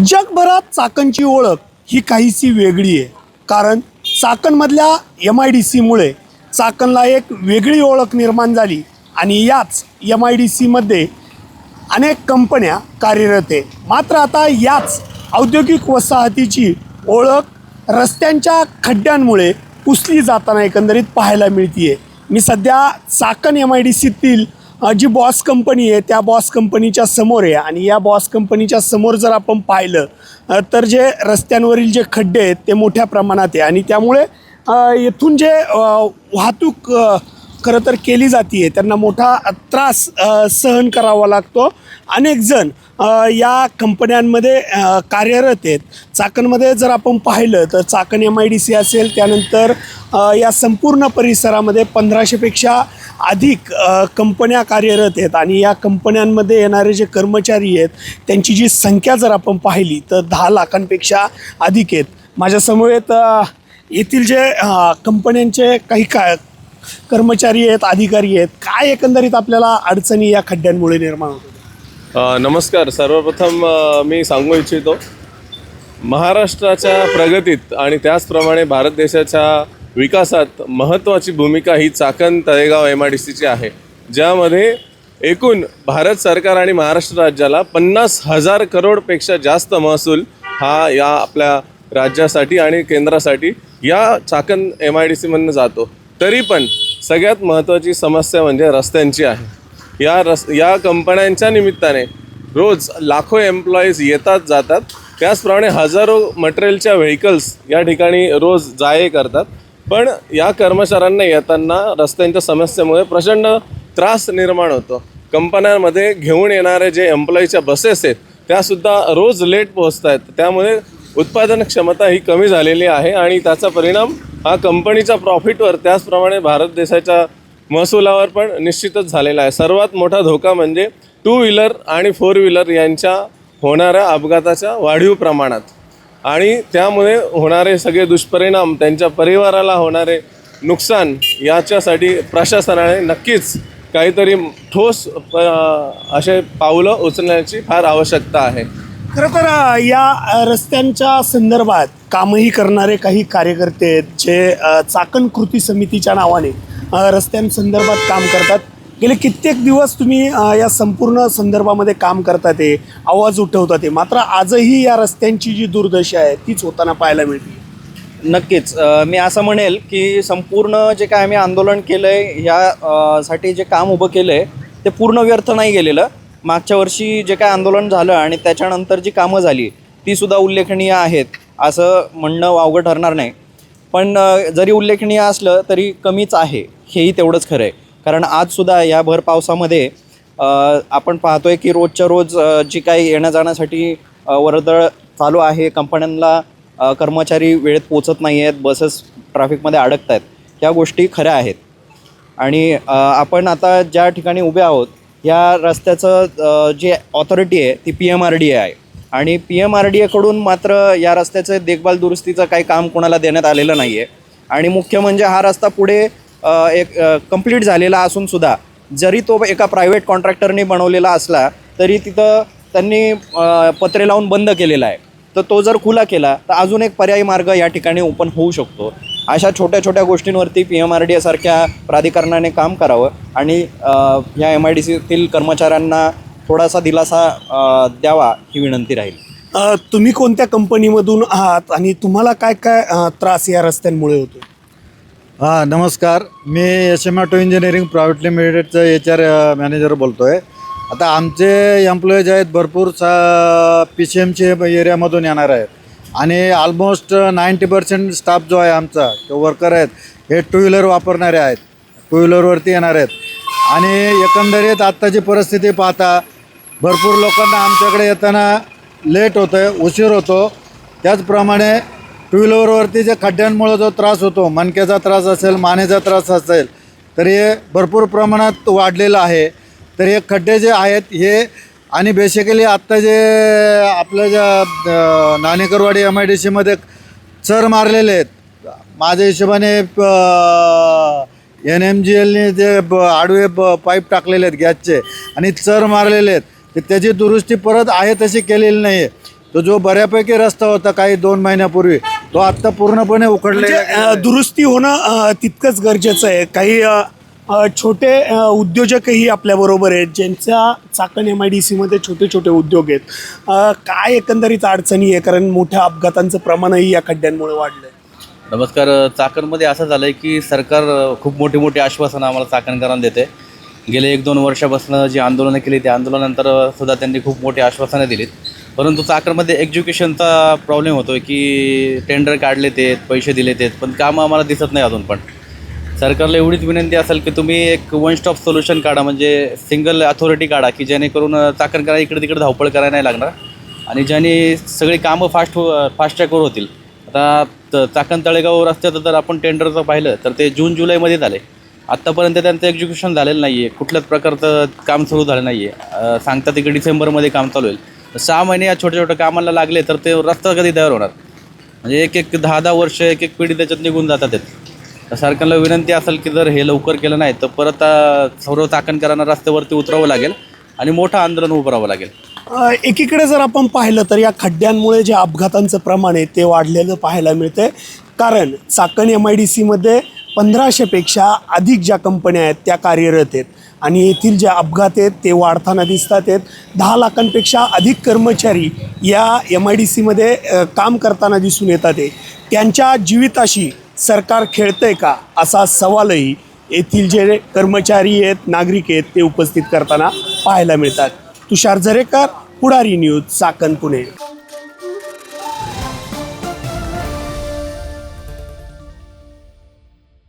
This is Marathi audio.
जगभरात चाकणची ओळख ही काहीशी वेगळी आहे, कारण चाकणमधल्या MIDCमुळे चाकणला एक वेगळी ओळख निर्माण झाली आणि याच MIDCमध्ये अनेक कंपन्या कार्यरत आहे. मात्र आता याच औद्योगिक वसाहतीची ओळख रस्त्यांच्या खड्ड्यांमुळे पुसली जाताना एकंदरीत पाहायला मिळते. मी सध्या चाकण MIDCतील जी बॉस कंपनी आहे त्या बॉस कंपनीच्या समोर आहे आणि या बॉस कंपनीच्या समोर जर आपण पाहिलं तर जे रस्त्यांवरील जे खड्डे आहेत ते मोठ्या प्रमाणात आहे आणि त्यामुळे येथून जे वाहतूक खरं तर केली जाते त्यांना मोठा त्रास सहन करावा लागतो. अनेक जण या कंपन्यांमध्ये कार्यरत आहेत. चाकणमध्ये जर आपण पाहिलं तर चाकण MIDC असेल, त्यानंतर या संपूर्ण परिसरामध्ये 1500पेक्षा अधिक कंपन्या कार्यरत आहेत आणि या कंपन्यांमध्ये येणारे जे कर्मचारी आहेत त्यांची जी संख्या जर आपण पाहिली तर 10 लाखांपेक्षा अधिक आहेत. माझ्यासमवेत येथील जे कंपन्यांचे काही कर्मचारी आहेत, अधिकारी आहेत. काय एकंदरीत आपल्याला अडचणी या खड्ड्यांमुळे निर्माण होतात? नमस्कार. सर्वप्रथम मी सांगू इच्छितो, महाराष्ट्राच्या प्रगतीत आणि त्याचप्रमाणे भारत देशाच्या विकासात महत्त्वाची भूमिका ही चाकण तळेगाव MIDCची आहे, ज्यामध्ये एकूण भारत सरकार आणि महाराष्ट्र राज्याला 50,000 करोडपेक्षा जास्त महसूल हा या आपल्या राज्यासाठी आणि केंद्रासाठी या चाकण MIDCमधून जातो. तरी पण सगळ्यात महत्त्वाची समस्या म्हणजे रस्त्यांची आहे. या कंपन्यांच्या निमित्ताने रोज लाखो एम्प्लॉईज येतात जातात, त्याचप्रमाणे हजारो मटेरियलच्या व्हेकल्स या ठिकाणी रोज जा-ये करतात. पण या कर्मचाऱ्यांना येताना रस्त्यांच्या समस्येमुळे प्रचंड त्रास निर्माण होतो. कंपन्यांमध्ये घेऊन येणारे जे एम्प्लॉईच्या बसेस आहेत त्यासुद्धा रोज लेट पोहोचत आहेत. त्यामुळे उत्पादन क्षमता ही कमी झालेली आहे आणि त्याचा परिणाम हा कंपनीच्या प्रॉफिटवर, त्याचप्रमाणे भारत देशाच्या महसुलावर पण निश्चितच झालेला आहे. सर्वात मोठा धोका म्हणजे 2 व्हीलर आणि 4 व्हीलर यांच्या होणाऱ्या अपघाताच्या वाढीव प्रमाणात आणि त्यामुळे होणारे सगळे दुष्परिणाम, त्यांच्या परिवाराला होणारे नुकसान, याच्यासाठी प्रशासनाने नक्कीच काहीतरी ठोस असे पावलं उचलण्याची फार आवश्यकता आहे. खरं तर या रस्त्यांच्या संदर्भात कामही करणारे काही कार्यकर्ते आहेत जे चाकण कृती समितीच्या नावाने रस्त्यांसंदर्भात काम करतात. गेले कित्येक दिवस तुम्ही या संपूर्ण संदर्भामध्ये काम करतात, ते आवाज उठवतात ते, मात्र आजही या रस्त्यांची जी दुर्दशा आहे तीच होताना पाहायला मिळते. नक्कीच मी असं म्हणेल की संपूर्ण जे काय आम्ही आंदोलन केलं आहे ह्यासाठी जे काम उभं केलं आहे ते पूर्ण व्यर्थ नाही गेलेलं. मागच्या वर्षी जे काय आंदोलन झालं आणि त्याच्यानंतर जी कामं झाली तीसुद्धा उल्लेखनीय आहेत असं म्हणणं वावगं ठरणार नाही. पण जरी उल्लेखनीय असलं तरी कमीच आहे, हेही तेवढंच खरं आहे. कारण आजसुद्धा या भर पावसामध्ये आपण पाहतो आहे की रोजच्या रोज जी काही येण्या जाण्यासाठी वर्दळ चालू आहे, कंपन्यांना कर्मचारी वेळेत पोचत नाही आहेत, बसेस ट्रॅफिकमध्ये अडकत आहेत, ह्या गोष्टी खऱ्या आहेत. आणि आपण आता ज्या ठिकाणी उभे आहोत या रस्त्याचं जे ऑथॉरिटी आहे ती PMRDA आहे आणि PMRDAकडून मात्र या रस्त्याचं देखभाल दुरुस्तीचं काही काम कोणाला देण्यात आलेलं नाही आहे. आणि मुख्य म्हणजे हा रस्ता पुढे एक कंप्लीट झालेला असूनसुद्धा जरी तो एका प्रायव्हेट कॉन्ट्रॅक्टरने बनवलेला असला तरी तिथं त्यांनी पत्रे लावून बंद केलेला आहे. तर तो जर खुला केला तर अजून एक पर्यायी मार्ग या ठिकाणी ओपन होऊ शकतो. अशा छोट्या छोट्या गोष्टींवरती PMRDA सारख्या प्राधिकरणाने काम करावं आणि या MIDCतील कर्मचाऱ्यांना थोडासा दिलासा द्यावा ही विनंती राहील. तुम्ही कोणत्या कंपनीमधून आहात आणि तुम्हाला काय काय त्रास या रस्त्यांमुळे होतो? नमस्कार. मी SM ऑटो इंजिनिअरिंग प्रायव्हेट लिमिटेडचं HR मॅनेजर बोलतो आहे. आता आमचे एम्प्लॉईज आहेत भरपूर PCMच्या एरियामधून येणार आहेत आणि ऑलमोस्ट 90% स्टाफ जो आहे आमचा, तो वर्कर आहेत, हे 2 व्हीलर वापरणारे आहेत, 2 व्हीलरवरती येणार आहेत. आणि एकंदरीत आत्ताची परिस्थिती पाहता भरपूर लोकांना आमच्याकडे येताना लेट होतं आहे, उशीर होतो. त्याचप्रमाणे 2 व्हीलरवरती जे खड्ड्यांमुळे जो त्रास होतो, मणक्याचा त्रास असेल, मानेचा त्रास असेल, तर हे भरपूर प्रमाणात वाढलेलं आहे. तर हे खड्डे जे आहेत हे आणि बेसिकली आत्ता जे आपल्या ज्या नाणेकरवाडी MIDCमध्ये चर मारलेले आहेत, माझ्या हिशोबाने NMGLने जे आडवे पाईप टाकलेले आहेत गॅसचे आणि चर मारलेले आहेत, तर त्याची दुरुस्ती परत आहे तशी केलेली नाही आहे. तो जो बऱ्यापैकी रस्ता होता काही 2 महिन्यापूर्वी तो आत्ता पूर्णपणे उखडलेला म्हणजे दुरुस्ती होणं तितकंच गरजेचं आहे. काही छोटे उद्योजकही आपल्याबरोबर आहेत ज्यांच्या चाकण MIDC मध्ये छोटे छोटे उद्योग आहेत. काय एकंदरीत अडचणी आहे, कारण मोठ्या अपघातांचं प्रमाणही या खड्ड्यांमुळे वाढलं आहे. नमस्कार. चाकणमध्ये असं झालं आहे की सरकार खूप मोठी मोठी आश्वासनं आम्हाला चाकणकरांना देते. गेले 1-2 वर्षापासून जी आंदोलनं केली त्या आंदोलनानंतर सुद्धा त्यांनी खूप मोठी आश्वासनं दिलीत. परंतु चाकणमध्ये एज्युकेशनचा प्रॉब्लेम होतो आहे की टेंडर काढले ते पैसे दिले ते पण कामं आम्हाला दिसत नाही अजून. पण सरकारला एवढीच विनंती असेल की तुम्ही एक वन स्टॉप सोल्युशन काढा, म्हणजे सिंगल अथॉरिटी काढा की जेणेकरून चाकणकरांना इकडे तिकडे धावपळ करायला नाही लागणार आणि ज्याने सगळी कामं फास्ट ट्रॅकवर होतील. आता चाकण तळेगाव रस्त्याचं जर आपण टेंडरचं पाहिलं तर ते जून-जुलैमध्ये झाले. आत्तापर्यंत त्यांचं एक्झिक्युशन झालेलं नाही आहे, कुठल्याच प्रकारचं काम सुरू झालं नाही आहे. सांगतात की डिसेंबरमध्ये काम चालू होईल. 6 महिने या छोट्या छोट्या कामाला लागले तर ते रस्ता कधी तयार होणार? म्हणजे एक 10-10 वर्ष एक पिढी त्याच्यात निघून जातात. सरकारला विनंती असेल की जर हे लवकर केलं नाही तर परत सर्व चाकणकरांना रस्त्यावरती उतरावं लागेल आणि मोठं आंदोलन उभारावं लागेल. एकीकडे जर आपण पाहिलं तर या खड्ड्यांमुळे जे अपघातांचं प्रमाण आहे ते वाढलेलं पाहायला मिळतं. कारण चाकण MIDC मध्ये 1500पेक्षा अधिक ज्या कंपन्या आहेत त्या कार्यरत आहेत आणि येथील जे अपघात आहेत ते वाढताना दिसतात आहेत. 10 लाखांपेक्षा अधिक कर्मचारी या MIDC मध्ये काम करताना दिसून येतात. त्यांच्या जीविताशी सरकार खेळतंय का असा सवालही येथील जे कर्मचारी आहेत, नागरिक आहेत ते उपस्थित करताना पाहायला मिळतात. तुषार झरेकर, पुढारी न्यूज, चाकण, पुणे.